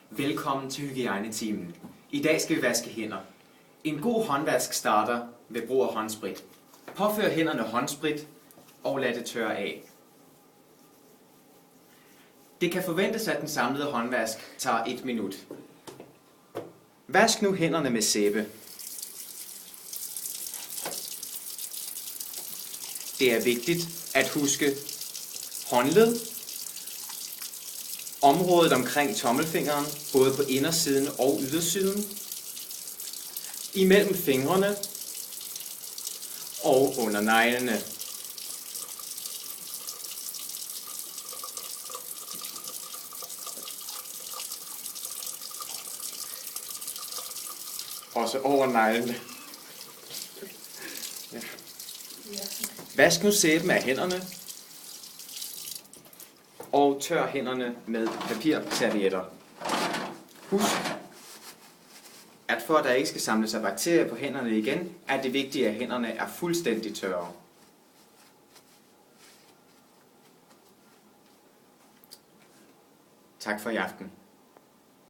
Velkommen til hygiejnetimen. I dag skal vi vaske hænder. En god håndvask starter ved brug af håndsprit. Påfør hænderne håndsprit og lad det tørre af. Det kan forventes, at den samlede håndvask tager 1 minut. Vask nu hænderne med sæbe. Det er vigtigt at huske håndled, området omkring tommelfingeren, både på indersiden og ydersiden, imellem fingrene og under neglene. Også over neglene. Ja. Vask nu sæben af hænderne og tør hænderne med papirservietter. Husk, at for at der ikke skal samle sig bakterier på hænderne igen, er det vigtigt, at hænderne er fuldstændig tørre. Tak for i aften.